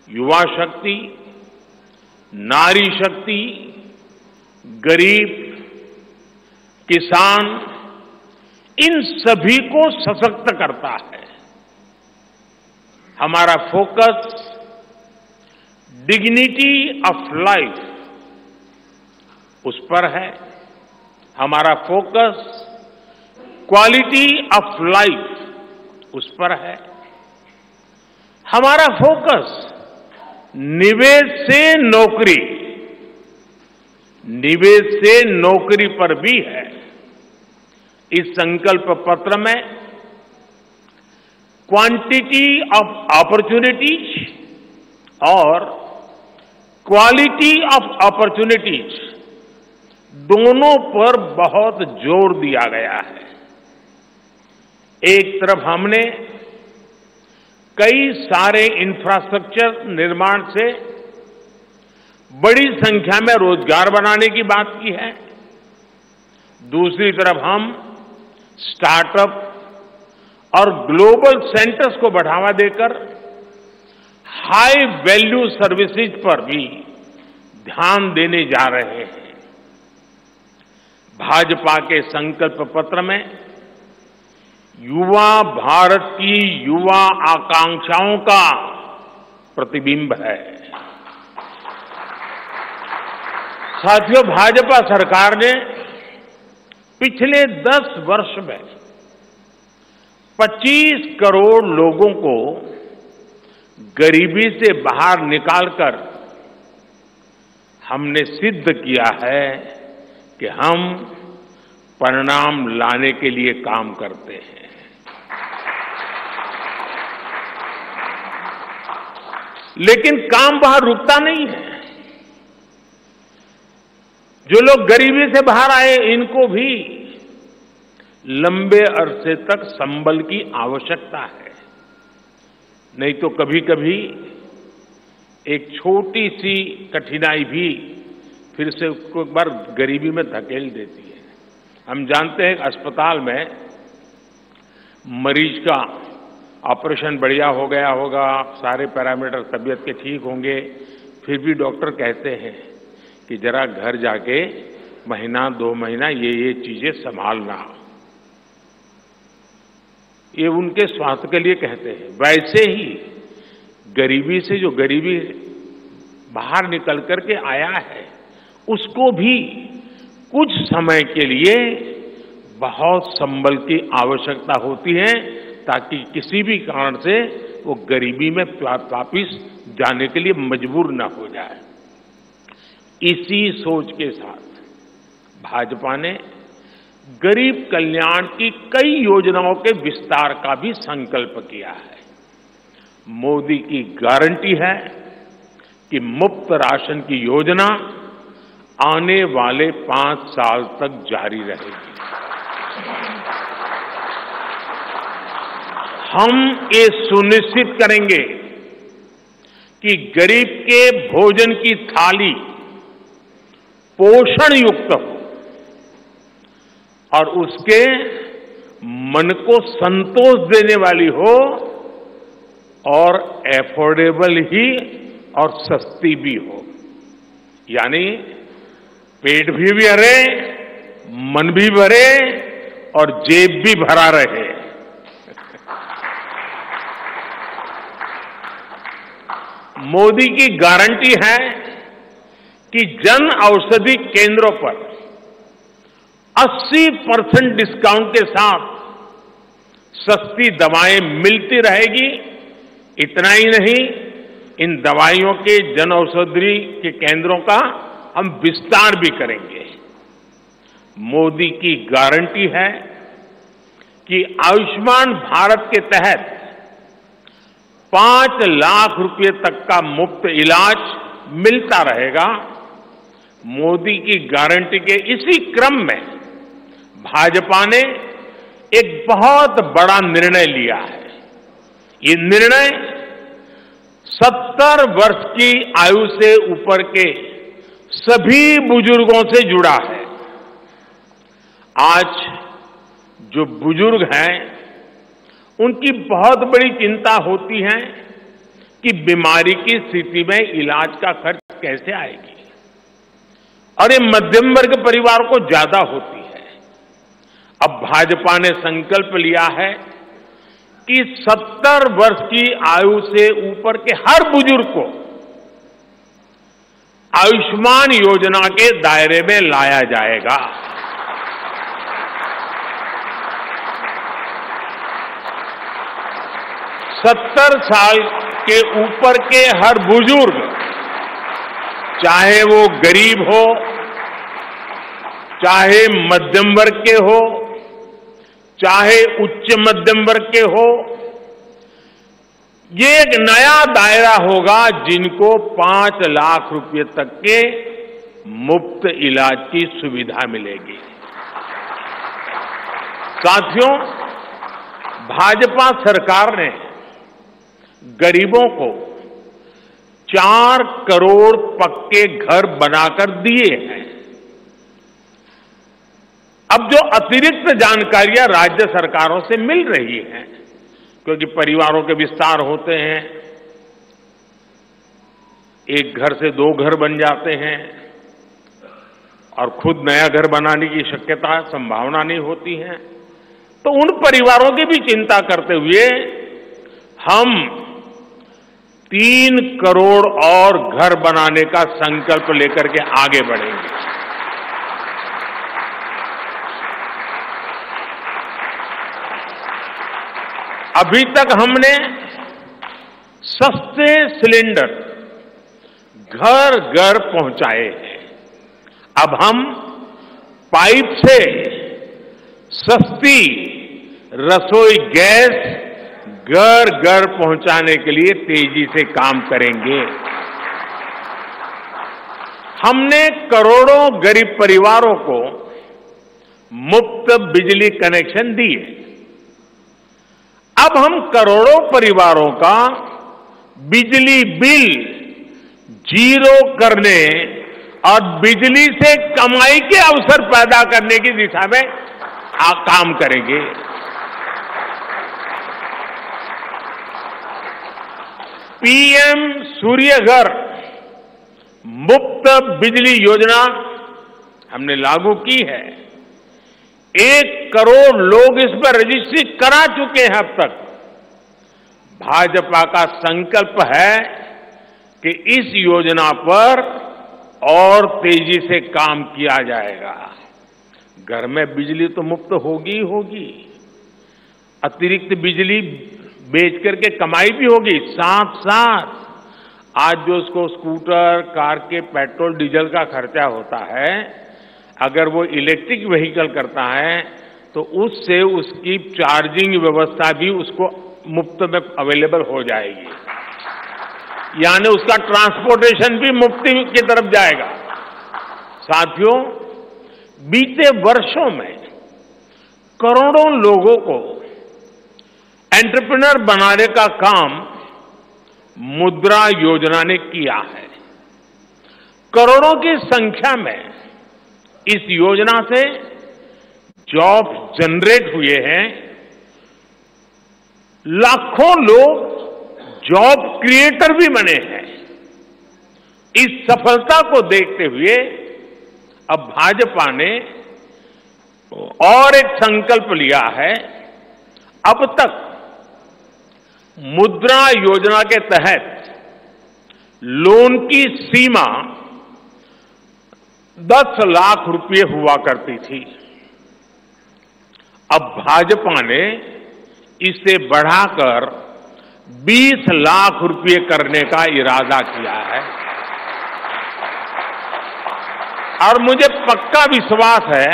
युवा शक्ति, नारी शक्ति, गरीब, किसान, इन सभी को सशक्त करता है। हमारा फोकस डिग्निटी ऑफ लाइफ उस पर है। हमारा फोकस क्वालिटी ऑफ लाइफ उस पर है। हमारा फोकस निवेश से नौकरी, निवेश से नौकरी पर भी है। इस संकल्प पत्र में क्वांटिटी ऑफ अपॉर्चुनिटीज और क्वालिटी ऑफ अपॉर्चुनिटीज दोनों पर बहुत जोर दिया गया है। एक तरफ हमने कई सारे इंफ्रास्ट्रक्चर निर्माण से बड़ी संख्या में रोजगार बनाने की बात की है। दूसरी तरफ हम स्टार्टअप और ग्लोबल सेंटर्स को बढ़ावा देकर हाई वैल्यू सर्विसेज पर भी ध्यान देने जा रहे हैं। भाजपा के संकल्प पत्र में युवा भारत की युवा आकांक्षाओं का प्रतिबिंब है। साथियों, भाजपा सरकार ने पिछले 10 वर्ष में 25 करोड़ लोगों को गरीबी से बाहर निकालकर हमने सिद्ध किया है कि हम परिणाम लाने के लिए काम करते हैं। लेकिन काम वहां रुकता नहीं है। जो लोग गरीबी से बाहर आए, इनको भी लंबे अरसे तक संबल की आवश्यकता है। नहीं तो कभी कभी एक छोटी सी कठिनाई भी फिर से उसको एक बार गरीबी में धकेल देती है। हम जानते हैं कि अस्पताल में मरीज का ऑपरेशन बढ़िया हो गया होगा, सारे पैरामीटर तबीयत के ठीक होंगे, फिर भी डॉक्टर कहते हैं कि जरा घर जाके महीना 2 महीना ये चीजें संभालना। ये उनके स्वास्थ्य के लिए कहते हैं। वैसे ही गरीबी से जो गरीबी बाहर निकल करके आया है, उसको भी कुछ समय के लिए बहुत संबल की आवश्यकता होती है, ताकि किसी भी कारण से वो गरीबी में वापिस जाने के लिए मजबूर न हो जाए। इसी सोच के साथ भाजपा ने गरीब कल्याण की कई योजनाओं के विस्तार का भी संकल्प किया है। मोदी की गारंटी है कि मुफ्त राशन की योजना आने वाले 5 साल तक जारी रहेगी। हम ये सुनिश्चित करेंगे कि गरीब के भोजन की थाली पोषण युक्त हो और उसके मन को संतोष देने वाली हो, और एफोर्डेबल ही और सस्ती भी हो। यानी पेट भी भरे, मन भी भरे और जेब भी भरा रहे। मोदी की गारंटी है कि जन औषधि केंद्रों पर 80% डिस्काउंट के साथ सस्ती दवाएं मिलती रहेगी। इतना ही नहीं, इन दवाइयों के जन औषधि के केंद्रों का हम विस्तार भी करेंगे। मोदी की गारंटी है कि आयुष्मान भारत के तहत 5 लाख रुपए तक का मुफ्त इलाज मिलता रहेगा। मोदी की गारंटी के इसी क्रम में भाजपा ने एक बहुत बड़ा निर्णय लिया है। ये निर्णय 70 वर्ष की आयु से ऊपर के सभी बुजुर्गों से जुड़ा है। आज जो बुजुर्ग हैं, उनकी बहुत बड़ी चिंता होती है कि बीमारी की स्थिति में इलाज का खर्च कैसे आएगी, और ये मध्यम वर्ग परिवार को ज्यादा होती है। अब भाजपा ने संकल्प लिया है कि 70 वर्ष की आयु से ऊपर के हर बुजुर्ग को आयुष्मान योजना के दायरे में लाया जाएगा। 70 साल के ऊपर के हर बुजुर्ग, चाहे वो गरीब हो, चाहे मध्यम वर्ग के हो, चाहे उच्च मध्यम वर्ग के हो, ये एक नया दायरा होगा जिनको 5 लाख रुपए तक के मुफ्त इलाज की सुविधा मिलेगी। साथियों, भाजपा सरकार ने गरीबों को 4 करोड़ पक्के घर बनाकर दिए हैं। अब जो अतिरिक्त जानकारियां राज्य सरकारों से मिल रही हैं, क्योंकि परिवारों के विस्तार होते हैं, एक घर से 2 घर बन जाते हैं और खुद नया घर बनाने की शक्यता, संभावना नहीं होती है, तो उन परिवारों की भी चिंता करते हुए हम 3 करोड़ और घर बनाने का संकल्प लेकर के आगे बढ़ेंगे। अभी तक हमने सस्ते सिलेंडर घर घर पहुंचाए हैं। अब हम पाइप से सस्ती रसोई गैस घर घर पहुंचाने के लिए तेजी से काम करेंगे। हमने करोड़ों गरीब परिवारों को मुफ्त बिजली कनेक्शन दिए। अब हम करोड़ों परिवारों का बिजली बिल 0 करने और बिजली से कमाई के अवसर पैदा करने की दिशा में काम करेंगे। पीएम सूर्य घर मुफ्त बिजली योजना हमने लागू की है। 1 करोड़ लोग इस पर रजिस्ट्री करा चुके हैं अब तक। भाजपा का संकल्प है कि इस योजना पर और तेजी से काम किया जाएगा। घर में बिजली तो मुफ्त होगी ही होगी, अतिरिक्त बिजली बेच करके कमाई भी होगी। साथ साथ आज जो उसको स्कूटर, कार के पेट्रोल डीजल का खर्चा होता है, अगर वो इलेक्ट्रिक व्हीकल करता है तो उससे उसकी चार्जिंग व्यवस्था भी उसको मुफ्त में अवेलेबल हो जाएगी, यानी उसका ट्रांसपोर्टेशन भी मुफ्ती की तरफ जाएगा। साथियों, बीते वर्षों में करोड़ों लोगों को एंटरप्रेन्योर बनाने का काम मुद्रा योजना ने किया है। करोड़ों की संख्या में इस योजना से जॉब जनरेट हुए हैं। लाखों लोग जॉब क्रिएटर भी बने हैं। इस सफलता को देखते हुए अब भाजपा ने और एक संकल्प लिया है। अब तक मुद्रा योजना के तहत लोन की सीमा 10 लाख रुपए हुआ करती थी। अब भाजपा ने इसे बढ़ाकर 20 लाख रुपए करने का इरादा किया है और मुझे पक्का विश्वास है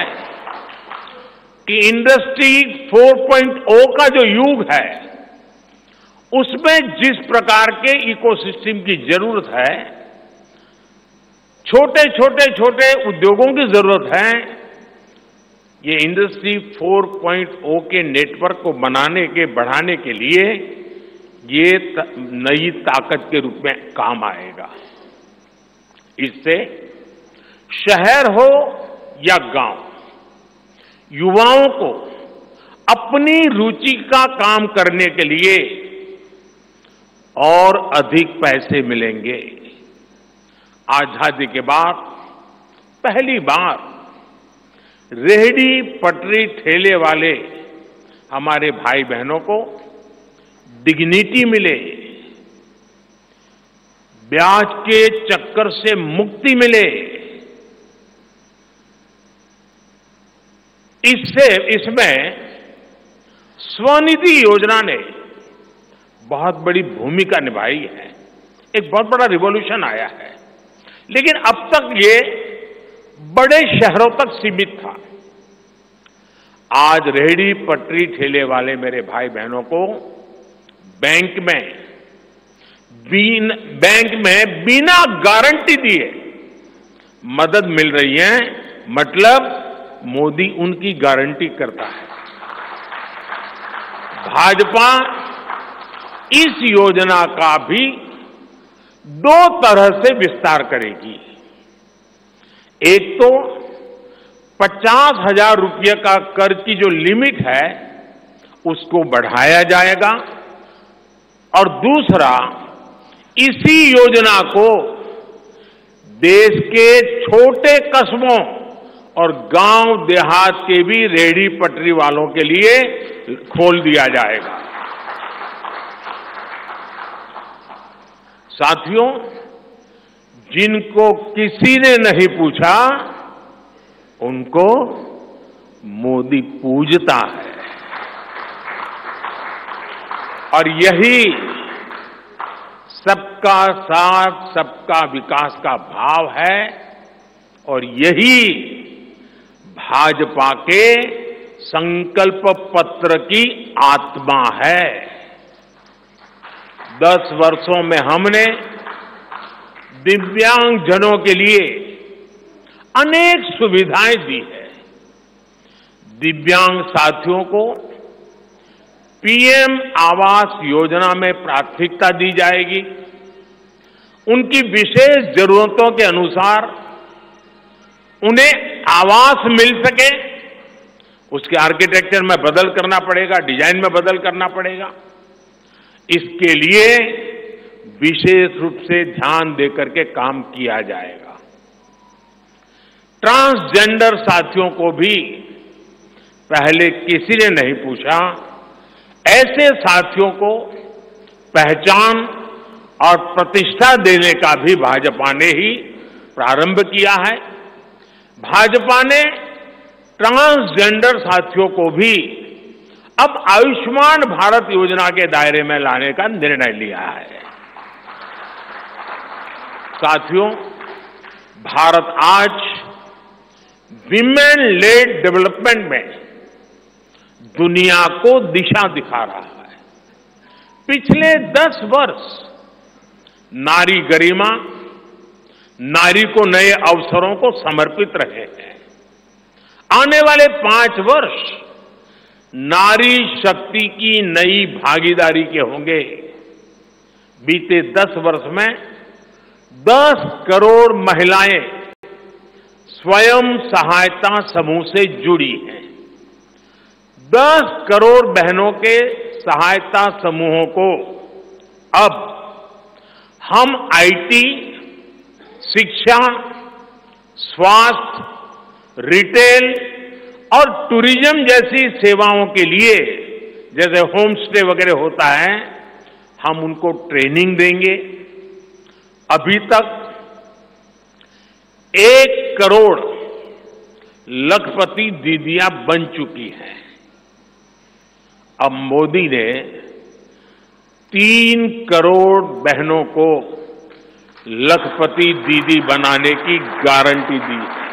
कि इंडस्ट्री 4.0 का जो युग है, उसमें जिस प्रकार के इकोसिस्टम की जरूरत है, छोटे उद्योगों की जरूरत है, ये इंडस्ट्री 4.0 के नेटवर्क को बढ़ाने के लिए ये नई ताकत के रूप में काम आएगा। इससे शहर हो या गांव, युवाओं को अपनी रुचि का काम करने के लिए और अधिक पैसे मिलेंगे। आजादी के बाद पहली बार रेहड़ी पटरी ठेले वाले हमारे भाई बहनों को डिग्निटी मिले, ब्याज के चक्कर से मुक्ति मिले। इसमें स्वनिधि योजना ने बहुत बड़ी भूमिका निभाई है। एक बहुत बड़ा रिवॉल्यूशन आया है, लेकिन अब तक ये बड़े शहरों तक सीमित था। आज रेहड़ी पटरी ठेले वाले मेरे भाई बहनों को बैंक में बिना गारंटी दिए मदद मिल रही है। मतलब मोदी उनकी गारंटी करता है। भाजपा इस योजना का भी 2 तरह से विस्तार करेगी। एक तो 50,000 रुपये का कर्ज की जो लिमिट है उसको बढ़ाया जाएगा, और दूसरा इसी योजना को देश के छोटे कस्बों और गांव देहात के भी रेहड़ी पटरी वालों के लिए खोल दिया जाएगा। साथियों, जिनको किसी ने नहीं पूछा उनको मोदी पूजता है, और यही सबका साथ सबका विकास का भाव है, और यही भाजपा के संकल्प पत्र की आत्मा है। 10 वर्षों में हमने दिव्यांगजनों के लिए अनेक सुविधाएं दी है। दिव्यांग साथियों को पीएम आवास योजना में प्राथमिकता दी जाएगी। उनकी विशेष जरूरतों के अनुसार उन्हें आवास मिल सके, उसके आर्किटेक्चर में बदल करना पड़ेगा, डिजाइन में बदल करना पड़ेगा। इसके लिए विशेष रूप से ध्यान देकर के काम किया जाएगा। ट्रांसजेंडर साथियों को भी पहले किसी ने नहीं पूछा। ऐसे साथियों को पहचान और प्रतिष्ठा देने का भी भाजपा ने ही प्रारंभ किया है। भाजपा ने ट्रांसजेंडर साथियों को भी अब आयुष्मान भारत योजना के दायरे में लाने का निर्णय लिया है। साथियों, भारत आज विमेन लेड डेवलपमेंट में दुनिया को दिशा दिखा रहा है। पिछले 10 वर्ष नारी गरिमा, नारी को नए अवसरों को समर्पित रहे हैं। आने वाले 5 वर्ष नारी शक्ति की नई भागीदारी के होंगे। बीते 10 वर्ष में 10 करोड़ महिलाएं स्वयं सहायता समूह से जुड़ी हैं। 10 करोड़ बहनों के सहायता समूहों को अब हम आईटी, शिक्षा, स्वास्थ्य, रिटेल और टूरिज्म जैसी सेवाओं के लिए, जैसे होम स्टे वगैरह होता है, हम उनको ट्रेनिंग देंगे। अभी तक 1 करोड़ लखपति दीदियां बन चुकी हैं। अब मोदी ने 3 करोड़ बहनों को लखपति दीदी बनाने की गारंटी दी है।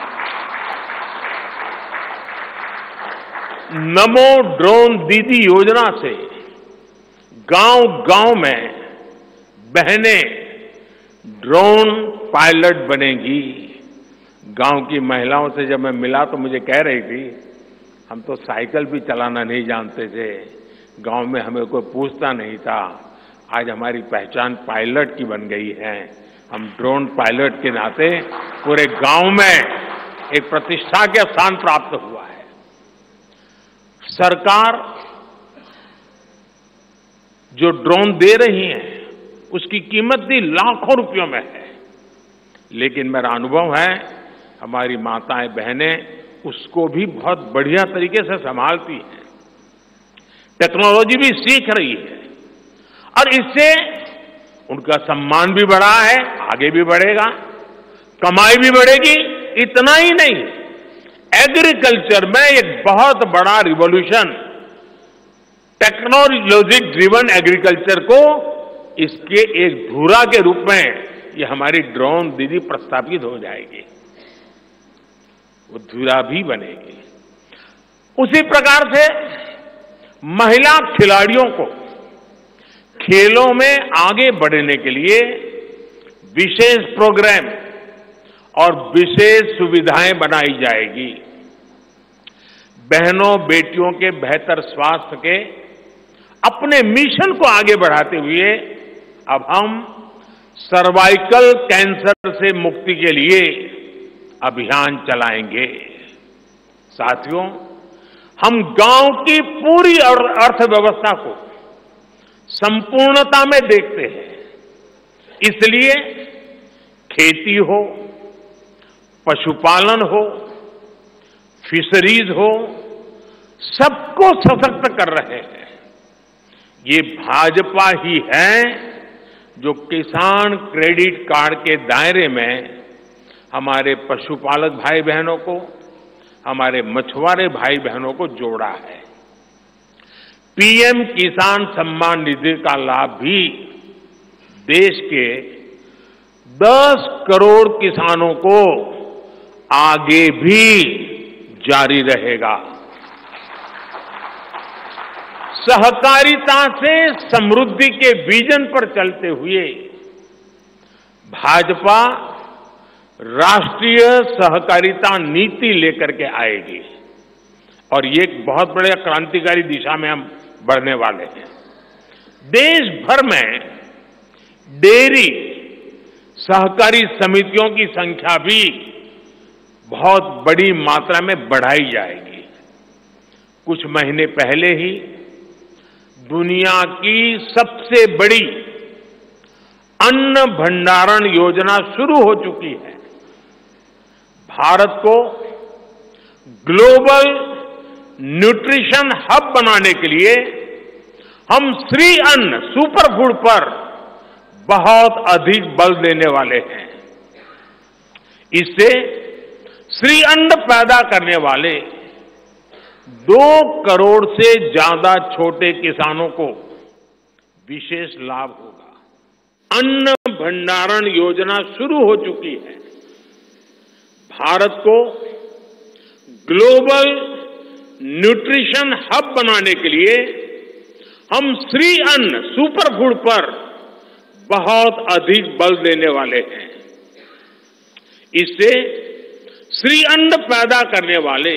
नमो ड्रोन दीदी योजना से गांव-गांव में बहनें ड्रोन पायलट बनेंगी। गांव की महिलाओं से जब मैं मिला तो मुझे कह रही थी, हम तो साइकिल भी चलाना नहीं जानते थे, गांव में हमें कोई पूछता नहीं था, आज हमारी पहचान पायलट की बन गई है। हम ड्रोन पायलट के नाते पूरे गांव में एक प्रतिष्ठा का स्थान प्राप्त हुआ है। सरकार जो ड्रोन दे रही है उसकी कीमत भी लाखों रुपयों में है। लेकिन मेरा अनुभव है हमारी माताएं बहनें उसको भी बहुत बढ़िया तरीके से संभालती हैं, टेक्नोलॉजी भी सीख रही है और इससे उनका सम्मान भी बढ़ा है, आगे भी बढ़ेगा, कमाई भी बढ़ेगी। इतना ही नहीं, एग्रीकल्चर में एक बहुत बड़ा रिवॉल्यूशन, टेक्नोलॉजी ड्रिवन एग्रीकल्चर को इसके एक धुरा के रूप में ये हमारी ड्रोन दीदी प्रस्थापित हो जाएगी, वो धुरा भी बनेगी। उसी प्रकार से महिला खिलाड़ियों को खेलों में आगे बढ़ने के लिए विशेष प्रोग्राम और विशेष सुविधाएं बनाई जाएगी। बहनों बेटियों के बेहतर स्वास्थ्य के अपने मिशन को आगे बढ़ाते हुए अब हम सर्वाइकल कैंसर से मुक्ति के लिए अभियान चलाएंगे। साथियों, हम गांव की पूरी अर्थव्यवस्था को संपूर्णता में देखते हैं, इसलिए खेती हो, पशुपालन हो, फिशरीज हो, सबको सशक्त कर रहे हैं। ये भाजपा ही है जो किसान क्रेडिट कार्ड के दायरे में हमारे पशुपालक भाई बहनों को, हमारे मछुआरे भाई बहनों को जोड़ा है। पीएम किसान सम्मान निधि का लाभ भी देश के 10 करोड़ किसानों को आगे भी जारी रहेगा। सहकारिता से समृद्धि के विजन पर चलते हुए भाजपा राष्ट्रीय सहकारिता नीति लेकर के आएगी और ये एक बहुत बड़े क्रांतिकारी दिशा में हम बढ़ने वाले हैं। देश भर में डेयरी सहकारी समितियों की संख्या भी बहुत बड़ी मात्रा में बढ़ाई जाएगी। कुछ महीने पहले ही दुनिया की सबसे बड़ी अन्न भंडारण योजना शुरू हो चुकी है। भारत को ग्लोबल न्यूट्रिशन हब बनाने के लिए हम श्री अन्न सुपर फूड पर बहुत अधिक बल देने वाले हैं। इससे श्री अन्न पैदा करने वाले 2 करोड़ से ज्यादा छोटे किसानों को विशेष लाभ होगा। अन्न भंडारण योजना शुरू हो चुकी है। भारत को ग्लोबल न्यूट्रिशन हब बनाने के लिए हम श्री अन्न सुपर फूड पर बहुत अधिक बल देने वाले हैं। इससे श्री अन्न पैदा करने वाले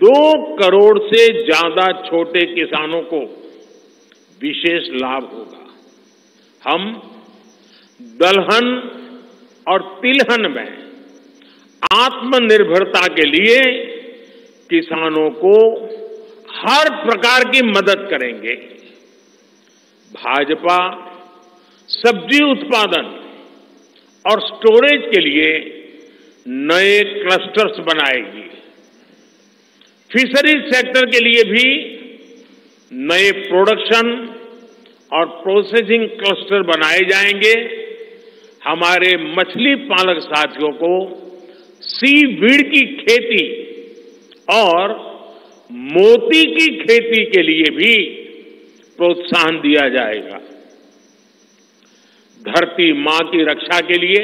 2 करोड़ से ज्यादा छोटे किसानों को विशेष लाभ होगा। हम दलहन और तिलहन में आत्मनिर्भरता के लिए किसानों को हर प्रकार की मदद करेंगे। भाजपा सब्जी उत्पादन और स्टोरेज के लिए नए क्लस्टर्स बनाएगी। फिशरीज सेक्टर के लिए भी नए प्रोडक्शन और प्रोसेसिंग क्लस्टर बनाए जाएंगे। हमारे मछली पालक साथियों को सीवीड की खेती और मोती की खेती के लिए भी प्रोत्साहन दिया जाएगा। धरती मां की रक्षा के लिए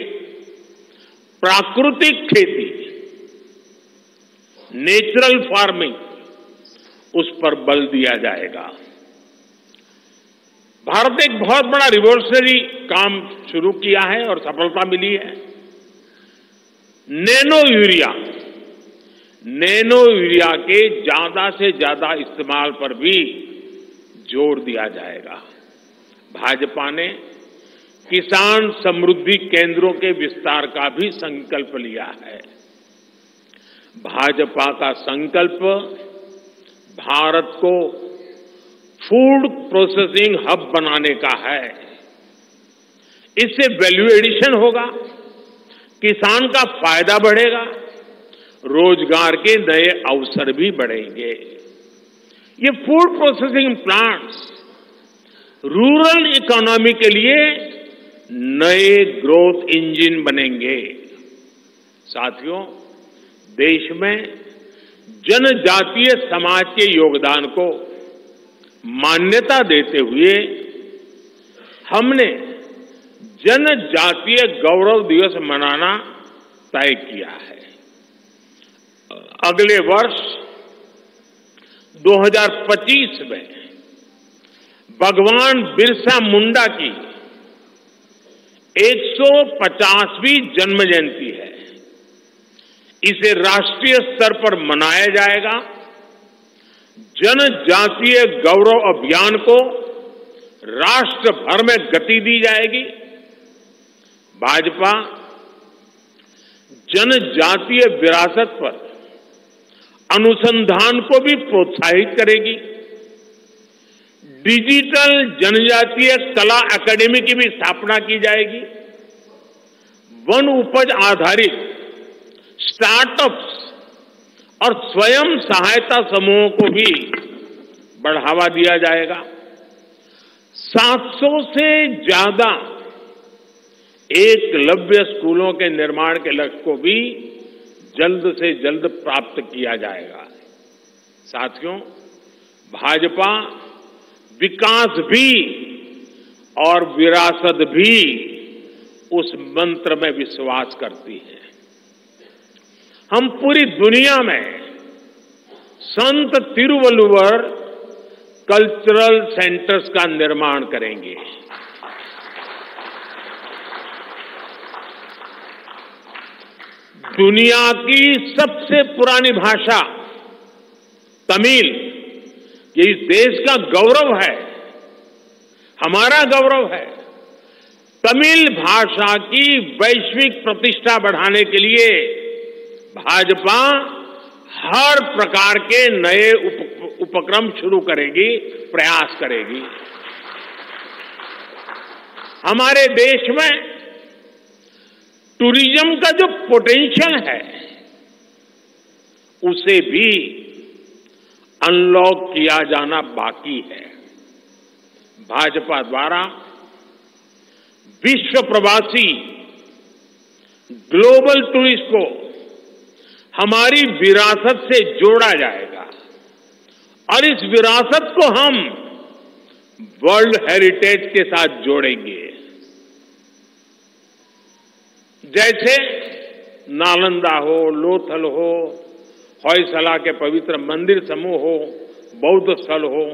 प्राकृतिक खेती, नेचुरल फार्मिंग, उस पर बल दिया जाएगा। भारत ने एक बहुत बड़ा रिवॉल्यूशनरी काम शुरू किया है और सफलता मिली है। नैनो यूरिया के ज्यादा से ज्यादा इस्तेमाल पर भी जोर दिया जाएगा। भाजपा ने किसान समृद्धि केंद्रों के विस्तार का भी संकल्प लिया है। भाजपा का संकल्प भारत को फूड प्रोसेसिंग हब बनाने का है। इससे वैल्यू एडिशन होगा, किसान का फायदा बढ़ेगा, रोजगार के नए अवसर भी बढ़ेंगे। ये food processing plants rural economy के लिए नए ग्रोथ इंजन बनेंगे। साथियों, देश में जनजातीय समाज के योगदान को मान्यता देते हुए हमने जनजातीय गौरव दिवस मनाना तय किया है। अगले वर्ष 2025 में भगवान बिरसा मुंडा की 150वीं जन्म जयंती है। इसे राष्ट्रीय स्तर पर मनाया जाएगा। जनजातीय गौरव अभियान को राष्ट्र भर में गति दी जाएगी। भाजपा जनजातीय विरासत पर अनुसंधान को भी प्रोत्साहित करेगी। डिजिटल जनजातीय कला अकादमी की भी स्थापना की जाएगी। वन उपज आधारित स्टार्टअप्स और स्वयं सहायता समूहों को भी बढ़ावा दिया जाएगा। 700 से ज्यादा एकलव्य स्कूलों के निर्माण के लक्ष्य को भी जल्द से जल्द प्राप्त किया जाएगा। साथियों, भाजपा विकास भी और विरासत भी उस मंत्र में विश्वास करती है। हम पूरी दुनिया में संत तिरुवल्लुवर कल्चरल सेंटर्स का निर्माण करेंगे। दुनिया की सबसे पुरानी भाषा तमिल, ये इस देश का गौरव है, हमारा गौरव है। तमिल भाषा की वैश्विक प्रतिष्ठा बढ़ाने के लिए भाजपा हर प्रकार के नए उपक्रम शुरू करेगी, प्रयास करेगी। हमारे देश में टूरिज्म का जो पोटेंशियल है उसे भी अनलॉक किया जाना बाकी है। भाजपा द्वारा विश्व प्रवासी ग्लोबल टूरिस्ट को हमारी विरासत से जोड़ा जाएगा और इस विरासत को हम वर्ल्ड हेरिटेज के साथ जोड़ेंगे। जैसे नालंदा हो, लोथल हो, होयसला के पवित्र मंदिर समूह हो, बौद्ध स्थल हो,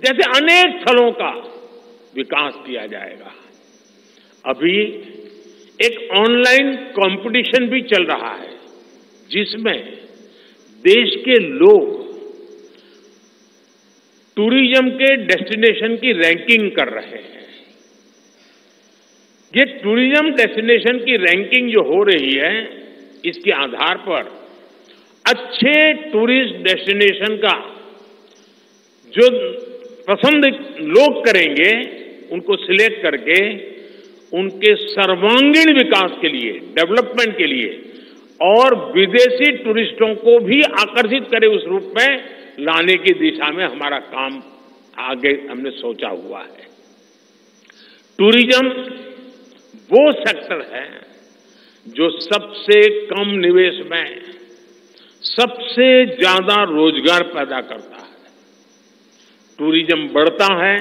जैसे अनेक स्थलों का विकास किया जाएगा। अभी एक ऑनलाइन कंपटीशन भी चल रहा है जिसमें देश के लोग टूरिज्म के डेस्टिनेशन की रैंकिंग कर रहे हैं। ये टूरिज्म डेस्टिनेशन की रैंकिंग जो हो रही है, इसके आधार पर अच्छे टूरिस्ट डेस्टिनेशन का जो पसंद लोग करेंगे, उनको सिलेक्ट करके उनके सर्वांगीण विकास के लिए, डेवलपमेंट के लिए और विदेशी टूरिस्टों को भी आकर्षित करे उस रूप में लाने की दिशा में हमारा काम आगे हमने सोचा हुआ है। टूरिज्म वो सेक्टर है जो सबसे कम निवेश में सबसे ज्यादा रोजगार पैदा करता है। टूरिज्म बढ़ता है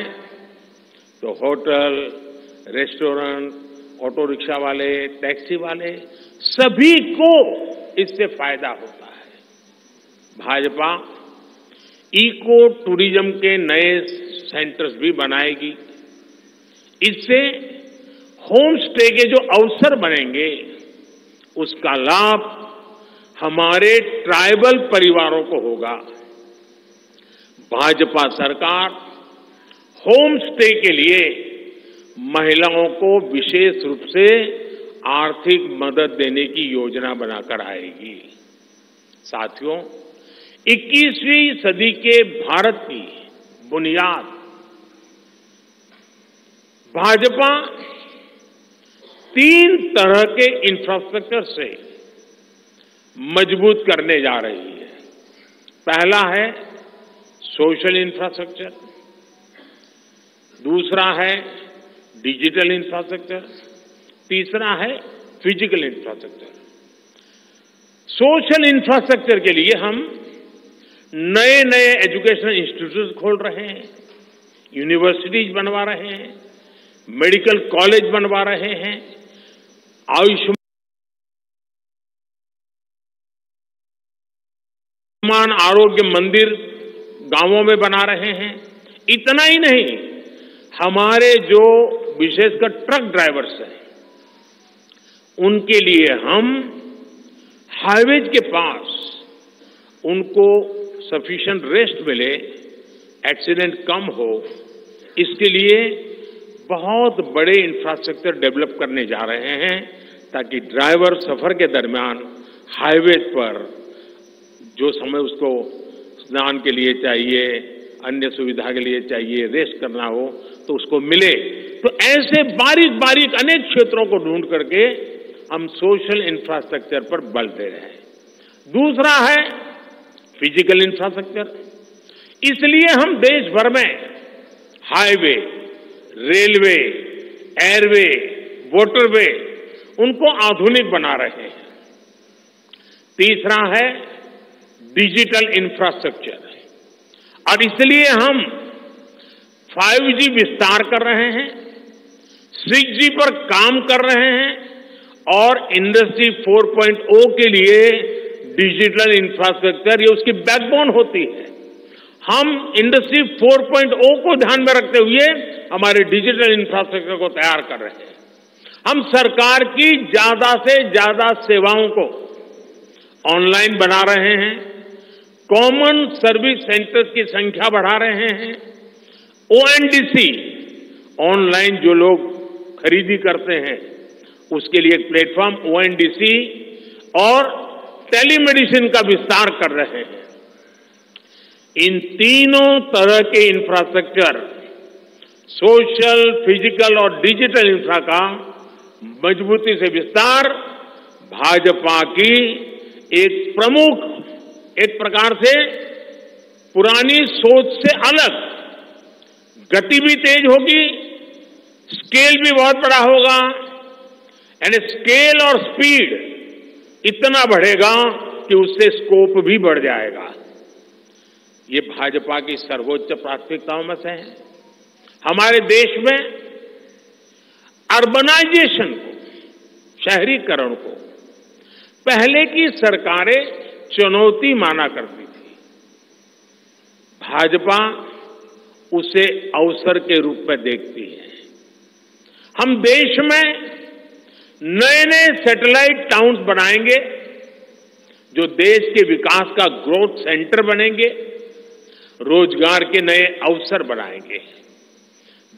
तो होटल, रेस्टोरेंट, ऑटो रिक्शा वाले, टैक्सी वाले सभी को इससे फायदा होता है। भाजपा इको टूरिज्म के नए सेंटर्स भी बनाएगी। इससे होम स्टे के जो अवसर बनेंगे उसका लाभ हमारे ट्राइबल परिवारों को होगा। भाजपा सरकार होम स्टे के लिए महिलाओं को विशेष रूप से आर्थिक मदद देने की योजना बनाकर आएगी। साथियों, 21वीं सदी के भारत की बुनियाद भाजपा तीन तरह के इंफ्रास्ट्रक्चर से मजबूत करने जा रही है। पहला है सोशल इंफ्रास्ट्रक्चर, दूसरा है डिजिटल इंफ्रास्ट्रक्चर, तीसरा है फिजिकल इंफ्रास्ट्रक्चर। सोशल इंफ्रास्ट्रक्चर के लिए हम नए नए एजुकेशनल इंस्टीट्यूट खोल रहे हैं, यूनिवर्सिटीज बनवा रहे हैं, मेडिकल कॉलेज बनवा रहे हैं, आयुष्मान आरोग्य मंदिर गांवों में बना रहे हैं। इतना ही नहीं, हमारे जो विशेषकर ट्रक ड्राइवर्स हैं, उनके लिए हम हाईवेज के पास उनको सफिशिएंट रेस्ट मिले, एक्सीडेंट कम हो, इसके लिए बहुत बड़े इंफ्रास्ट्रक्चर डेवलप करने जा रहे हैं, ताकि ड्राइवर सफर के दरमियान हाईवे पर जो समय उसको स्नान के लिए चाहिए, अन्य सुविधा के लिए चाहिए, रेस्ट करना हो, तो उसको मिले। तो ऐसे बारीक बारीक अनेक क्षेत्रों को ढूंढ करके हम सोशल इंफ्रास्ट्रक्चर पर बल दे रहे हैं। दूसरा है फिजिकल इंफ्रास्ट्रक्चर। इसलिए हम देश भर में हाईवे, रेलवे, एयरवे, वाटरवे उनको आधुनिक बना रहे हैं। तीसरा है डिजिटल इंफ्रास्ट्रक्चर, और इसलिए हम 5G विस्तार कर रहे हैं, 6G पर काम कर रहे हैं, और इंडस्ट्री 4.0 के लिए डिजिटल इंफ्रास्ट्रक्चर ये उसकी बैकबोन होती है। हम इंडस्ट्री 4.0 को ध्यान में रखते हुए हमारे डिजिटल इंफ्रास्ट्रक्चर को तैयार कर रहे हैं। हम सरकार की ज्यादा से ज्यादा सेवाओं को ऑनलाइन बना रहे हैं, कॉमन सर्विस सेंटर्स की संख्या बढ़ा रहे हैं, ONDC ऑनलाइन जो लोग खरीदी करते हैं उसके लिए एक प्लेटफॉर्म ONDC और टेलीमेडिसिन का विस्तार कर रहे हैं। इन तीनों तरह के इंफ्रास्ट्रक्चर, सोशल, फिजिकल और डिजिटल इंफ्रा का मजबूती से विस्तार भाजपा की एक प्रमुख, एक प्रकार से पुरानी सोच से अलग, गति भी तेज होगी, स्केल भी बहुत बड़ा होगा, यानी स्केल और स्पीड इतना बढ़ेगा कि उससे स्कोप भी बढ़ जाएगा। ये भाजपा की सर्वोच्च प्राथमिकताओं में से है। हमारे देश में अर्बनाइजेशन को, शहरीकरण को पहले की सरकारें चुनौती माना करती थी, भाजपा उसे अवसर के रूप में देखती है। हम देश में नए नए सैटेलाइट टाउन्स बनाएंगे जो देश के विकास का ग्रोथ सेंटर बनेंगे, रोजगार के नए अवसर बनाएंगे।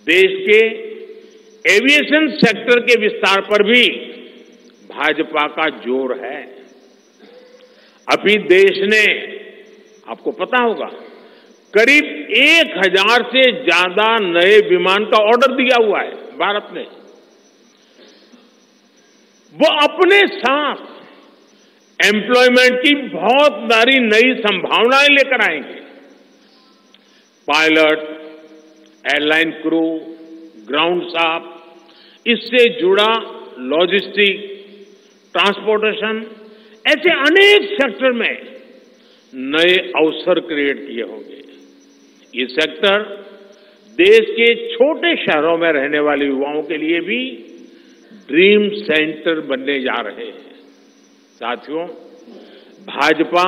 देश के एविएशन सेक्टर के विस्तार पर भी भाजपा का जोर है। अभी देश ने, आपको पता होगा, करीब 1000 से ज्यादा नए विमान का ऑर्डर दिया हुआ है भारत ने। वो अपने साथ एम्प्लॉयमेंट की बहुत सारी नई संभावनाएं लेकर आएंगे। Pilot, airline crew, ground staff, इससे जुड़ा लॉजिस्टिक, ट्रांसपोर्टेशन, ऐसे अनेक सेक्टर में नए अवसर क्रिएट किए होंगे। ये सेक्टर देश के छोटे शहरों में रहने वाले युवाओं के लिए भी ड्रीम सेंटर बनने जा रहे हैं। साथियों, भाजपा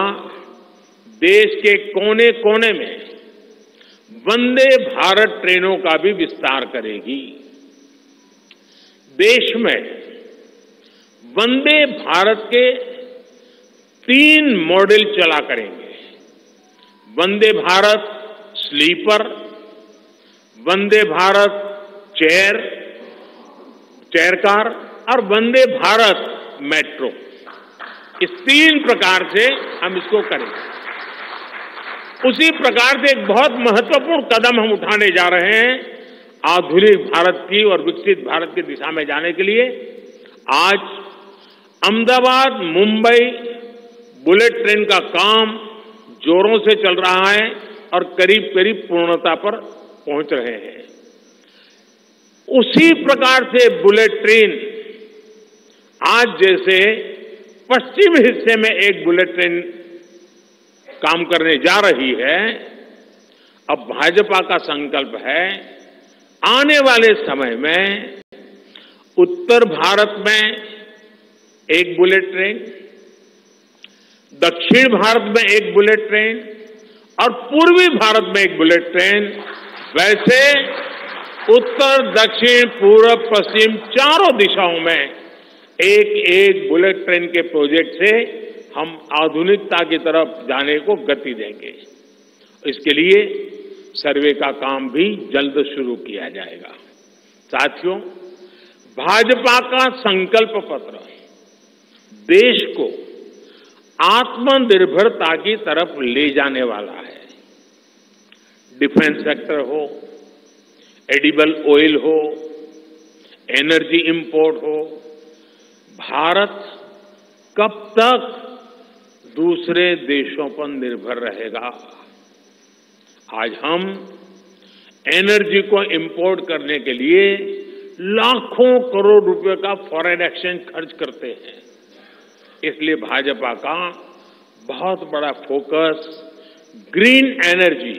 देश के कोने कोने में वंदे भारत ट्रेनों का भी विस्तार करेगी। देश में वंदे भारत के 3 मॉडल चला करेंगे। Vande Bharat sleeper, Vande Bharat chair car और वंदे भारत मेट्रो। इस 3 प्रकार से हम इसको करेंगे। उसी प्रकार से एक बहुत महत्वपूर्ण कदम हम उठाने जा रहे हैं आधुनिक भारत की और विकसित भारत की दिशा में जाने के लिए। आज अहमदाबाद मुंबई बुलेट ट्रेन का काम जोरों से चल रहा है और करीब करीब पूर्णता पर पहुंच रहे हैं। उसी प्रकार से बुलेट ट्रेन आज जैसे पश्चिम हिस्से में एक बुलेट ट्रेन काम करने जा रही है, अब भाजपा का संकल्प है आने वाले समय में उत्तर भारत में एक बुलेट ट्रेन, दक्षिण भारत में एक बुलेट ट्रेन और पूर्वी भारत में एक बुलेट ट्रेन, वैसे उत्तर, दक्षिण, पूर्व, पश्चिम चारों दिशाओं में एक एक बुलेट ट्रेन के प्रोजेक्ट से हम आधुनिकता की तरफ जाने को गति देंगे। इसके लिए सर्वे का काम भी जल्द शुरू किया जाएगा। साथियों, भाजपा का संकल्प पत्र देश को आत्मनिर्भरता की तरफ ले जाने वाला है। डिफेंस सेक्टर हो, एडिबल ऑयल हो, एनर्जी इंपोर्ट हो, भारत कब तक दूसरे देशों पर निर्भर रहेगा? आज हम एनर्जी को इंपोर्ट करने के लिए लाखों करोड़ रुपए का फॉरेन एक्सचेंज खर्च करते हैं। इसलिए भाजपा का बहुत बड़ा फोकस ग्रीन एनर्जी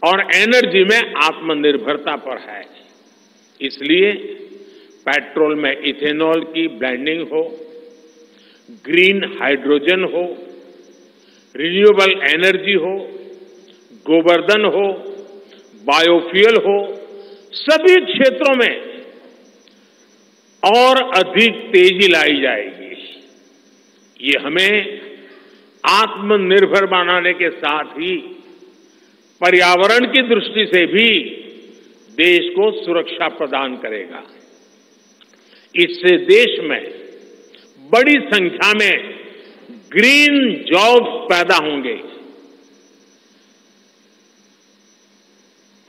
और एनर्जी में आत्मनिर्भरता पर है। इसलिए पेट्रोल में इथेनॉल की ब्लेंडिंग हो, ग्रीन हाइड्रोजन हो, रिन्यूएबल एनर्जी हो, गोवर्धन हो, बायोफ्यूल हो, सभी क्षेत्रों में और अधिक तेजी लाई जाएगी। ये हमें आत्मनिर्भर बनाने के साथ ही पर्यावरण की दृष्टि से भी देश को सुरक्षा प्रदान करेगा। इससे देश में बड़ी संख्या में ग्रीन जॉब्स पैदा होंगे,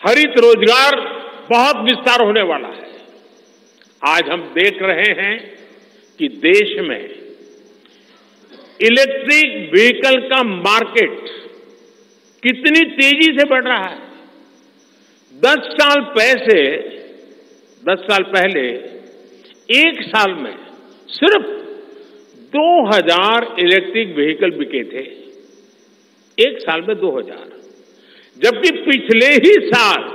हरित रोजगार बहुत विस्तार होने वाला है। आज हम देख रहे हैं कि देश में इलेक्ट्रिक व्हीकल का मार्केट कितनी तेजी से बढ़ रहा है। 10 साल पहले एक साल में सिर्फ 2000 इलेक्ट्रिक व्हीकल बिके थे। एक साल में 2000, जबकि पिछले ही साल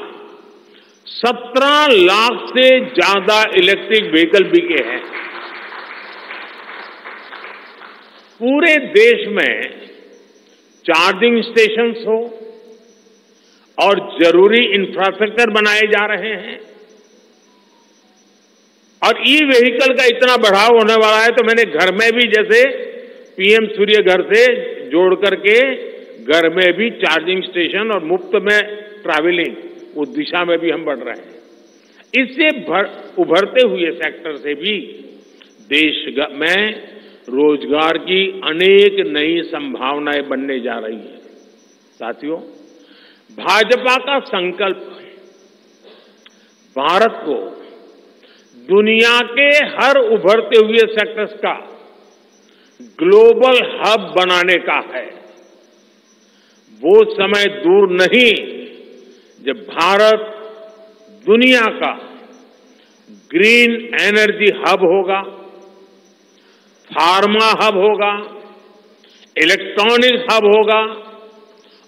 17 लाख से ज्यादा इलेक्ट्रिक व्हीकल बिके हैं। पूरे देश में चार्जिंग स्टेशंस हो और जरूरी इंफ्रास्ट्रक्चर बनाए जा रहे हैं और ई व्हीकल का इतना बढ़ाव होने वाला है, तो मैंने घर में भी जैसे पीएम सूर्य घर से जोड़ करके घर में भी चार्जिंग स्टेशन और मुफ्त में ट्रैवलिंग, उस दिशा में भी हम बढ़ रहे हैं। इससे उभरते हुए सेक्टर से भी देश में रोजगार की अनेक नई संभावनाएं बनने जा रही है। साथियों, भाजपा का संकल्प भारत को दुनिया के हर उभरते हुए सेक्टर्स का ग्लोबल हब बनाने का है। वो समय दूर नहीं जब भारत दुनिया का ग्रीन एनर्जी हब होगा, फार्मा हब होगा, इलेक्ट्रॉनिक हब होगा,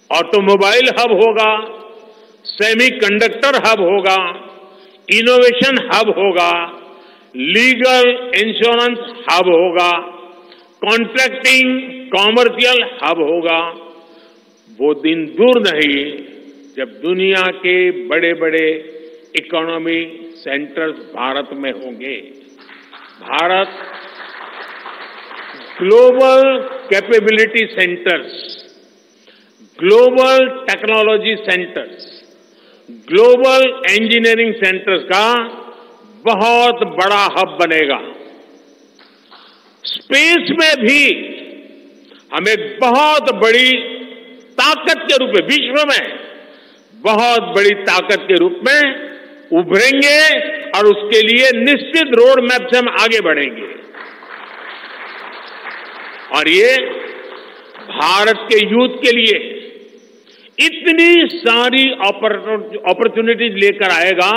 ऑटोमोबाइल हब होगा, सेमीकंडक्टर हब होगा, इनोवेशन हब होगा, लीगल इंश्योरेंस हब होगा, कॉन्ट्रैक्टिंग कॉमर्शियल हब होगा। वो दिन दूर नहीं जब दुनिया के बड़े बड़े इकोनॉमी सेंटर्स भारत में होंगे। Bharat global capability centres, global technology centres, global engineering centres का बहुत बड़ा हब बनेगा। स्पेस में भी हम एक बहुत बड़ी ताकत के रूप में, विश्व में बहुत बड़ी ताकत के रूप में उभरेंगे और उसके लिए निश्चित रोड मैप से हम आगे बढ़ेंगे। और ये भारत के यूथ के लिए इतनी सारी अपॉर्चुनिटीज लेकर आएगा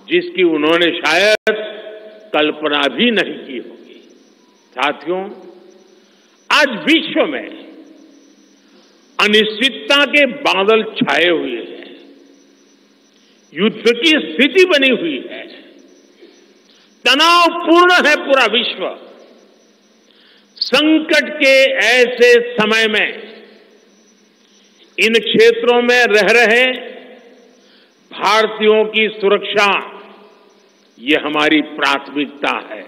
जिसकी उन्होंने शायद कल्पना भी नहीं की होगी। साथियों, आज विश्व में अनिश्चितता के बादल छाए हुए हैं, युद्ध की स्थिति बनी हुई है, तनावपूर्ण है पूरा विश्व। संकट के ऐसे समय में इन क्षेत्रों में रह रहे भारतीयों की सुरक्षा ये हमारी प्राथमिकता है।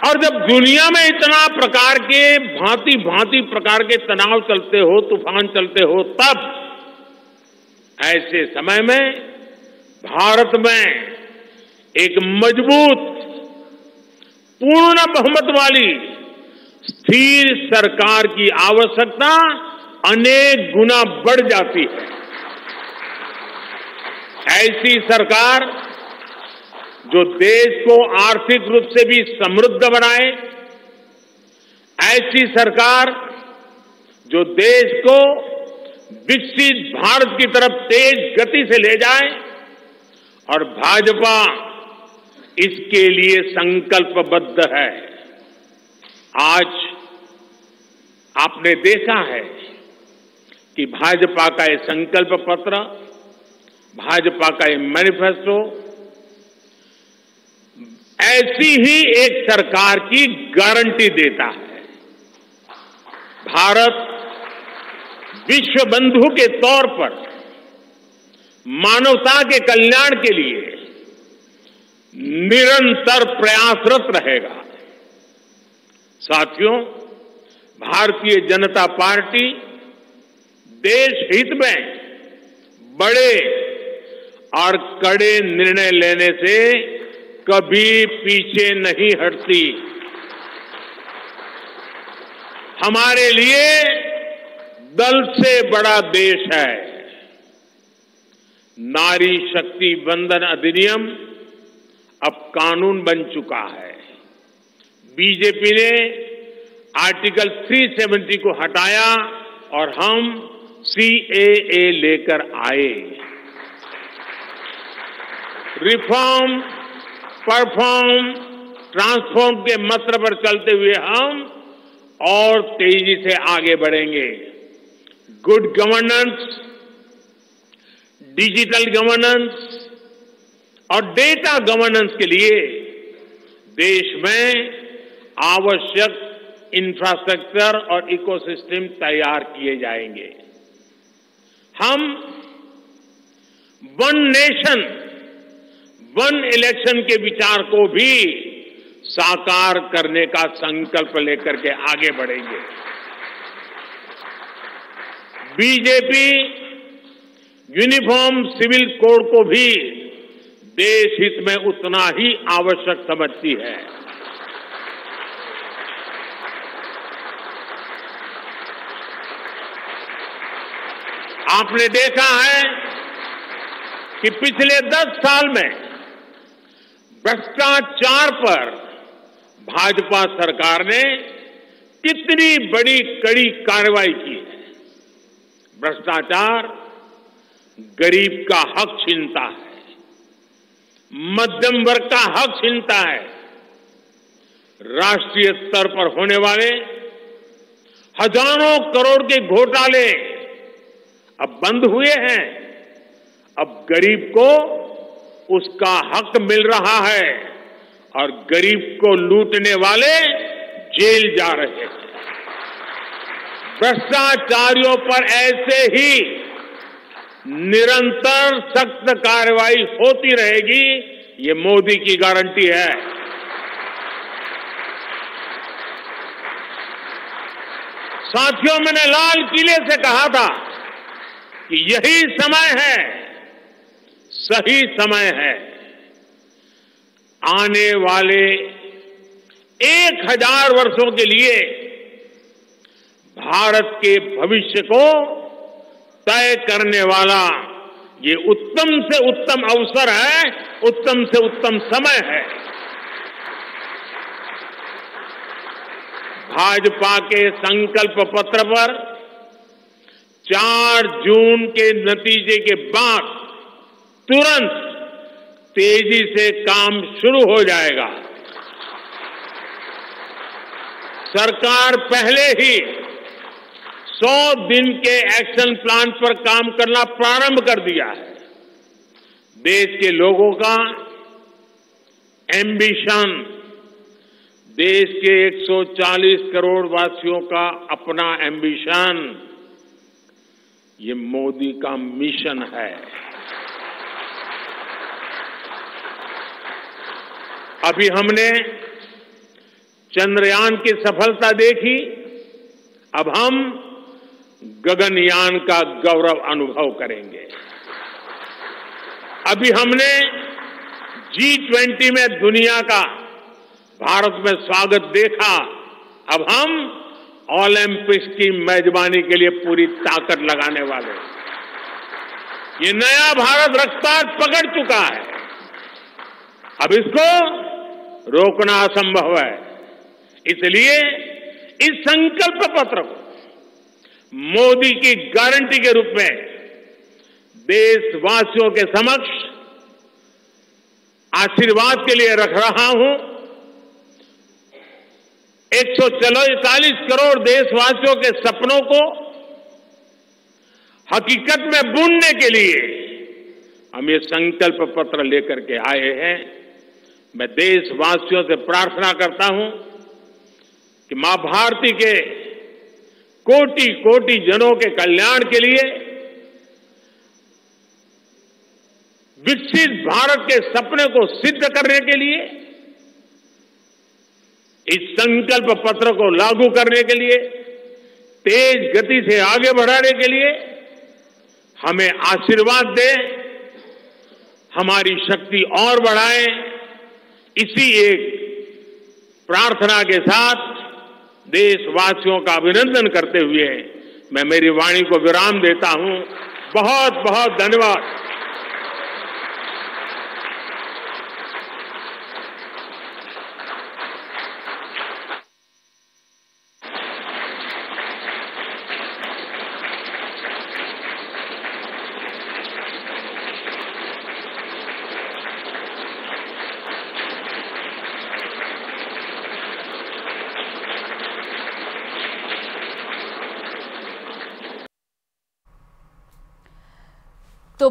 और जब दुनिया में इतना प्रकार के भांति भांति प्रकार के तनाव चलते हो, तूफान चलते हो, तब ऐसे समय में भारत में एक मजबूत पूर्ण बहुमत वाली स्थिर सरकार की आवश्यकता अनेक गुना बढ़ जाती है। ऐसी सरकार जो देश को आर्थिक रूप से भी समृद्ध बनाए, ऐसी सरकार जो देश को विकसित भारत की तरफ तेज गति से ले जाए, और भाजपा इसके लिए संकल्पबद्ध है। आज आपने देखा है कि भाजपा का ये संकल्प पत्र, भाजपा का ये मैनिफेस्टो ऐसी ही एक सरकार की गारंटी देता है। भारत विश्व बंधु के तौर पर मानवता के कल्याण के लिए निरंतर प्रयासरत रहेगा। साथियों, भारतीय जनता पार्टी देश हित में बड़े और कड़े निर्णय लेने से कभी पीछे नहीं हटती। हमारे लिए दल से बड़ा देश है। नारी शक्ति वंदन अधिनियम अब कानून बन चुका है। बीजेपी ने आर्टिकल 370 को हटाया और हम सीएए लेकर आए। रिफॉर्म, परफॉर्म, ट्रांसफॉर्म के मंत्र पर चलते हुए हम और तेजी से आगे बढ़ेंगे। गुड गवर्नेंस, डिजिटल गवर्नेंस और डेटा गवर्नेंस के लिए देश में आवश्यक इंफ्रास्ट्रक्चर और इकोसिस्टम तैयार किए जाएंगे। हम वन नेशन, वन इलेक्शन के विचार को भी साकार करने का संकल्प लेकर के आगे बढ़ेंगे। बीजेपी यूनिफॉर्म सिविल कोड को भी देश हित में उतना ही आवश्यक समझती है। आपने देखा है कि पिछले 10 साल में भ्रष्टाचार पर भाजपा सरकार ने कितनी बड़ी कड़ी कार्रवाई की है। भ्रष्टाचार गरीब का हक छीनता है, मध्यम वर्ग का हक छीनता है। राष्ट्रीय स्तर पर होने वाले हजारों करोड़ के घोटाले अब बंद हुए हैं। अब गरीब को उसका हक मिल रहा है और गरीब को लूटने वाले जेल जा रहे हैं। भ्रष्टाचारियों पर ऐसे ही निरंतर सख्त कार्रवाई होती रहेगी, ये मोदी की गारंटी है। साथियों, मैंने लाल किले से कहा था कि यही समय है, सही समय है। आने वाले 1000 वर्षों के लिए भारत के भविष्य को तय करने वाला ये उत्तम से उत्तम अवसर है, उत्तम से उत्तम समय है। भाजपा के संकल्प पत्र पर 4 जून के नतीजे के बाद तुरंत तेजी से काम शुरू हो जाएगा। सरकार पहले ही 100 दिन के एक्शन प्लान पर काम करना प्रारंभ कर दिया है। देश के लोगों का एम्बिशन, देश के 140 करोड़ वासियों का अपना एम्बिशन, ये मोदी का मिशन है। अभी हमने चंद्रयान की सफलता देखी, अब हम गगनयान का गौरव अनुभव करेंगे। अभी हमने G20 में दुनिया का भारत में स्वागत देखा, अब हम ओलंपिक्स की मेजबानी के लिए पूरी ताकत लगाने वाले। ये नया भारत रफ्तार पकड़ चुका है, अब इसको रोकना असंभव है। इसलिए इस संकल्प पत्र को मोदी की गारंटी के रूप में देशवासियों के समक्ष आशीर्वाद के लिए रख रहा हूं। 140 करोड़ देशवासियों के सपनों को हकीकत में बुनने के लिए हम ये संकल्प पत्र लेकर के आए हैं। मैं देशवासियों से प्रार्थना करता हूं कि मां भारती के कोटि कोटि जनों के कल्याण के लिए, विकसित भारत के सपने को सिद्ध करने के लिए, इस संकल्प पत्र को लागू करने के लिए, तेज गति से आगे बढ़ाने के लिए हमें आशीर्वाद दें, हमारी शक्ति और बढ़ाएं। इसी एक प्रार्थना के साथ देशवासियों का अभिनंदन करते हुए मैं मेरी वाणी को विराम देता हूं। बहुत बहुत धन्यवाद। तो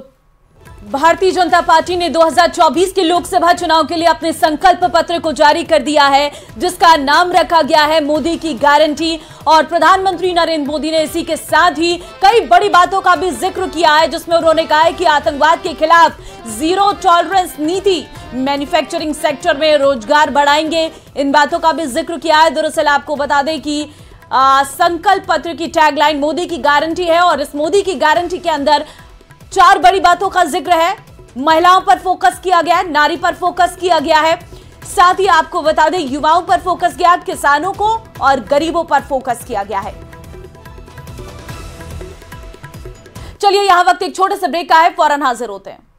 भारतीय जनता पार्टी ने 2024 के लोकसभा चुनाव के लिए अपने संकल्प पत्र को जारी कर दिया है, जिसका नाम रखा गया है मोदी की गारंटी। और प्रधानमंत्री नरेंद्र मोदी ने इसी के साथ ही कई बड़ी बातों का भी जिक्र किया है, जिसमें उन्होंने कहा है कि आतंकवाद के खिलाफ जीरो टॉलरेंस नीति, मैन्युफैक्चरिंग सेक्टर में रोजगार बढ़ाएंगे, इन बातों का भी जिक्र किया है। दरअसल आपको बता दें कि संकल्प पत्र की टैगलाइन मोदी की गारंटी है और इस मोदी की गारंटी के अंदर 4 बड़ी बातों का जिक्र है। महिलाओं पर फोकस किया गया है, नारी पर फोकस किया गया है, साथ ही आपको बता दें युवाओं पर फोकस किया, किसानों को और गरीबों पर फोकस किया गया है। चलिए यहां वक्त एक छोटे से ब्रेक का है, फौरन हाजिर होते हैं।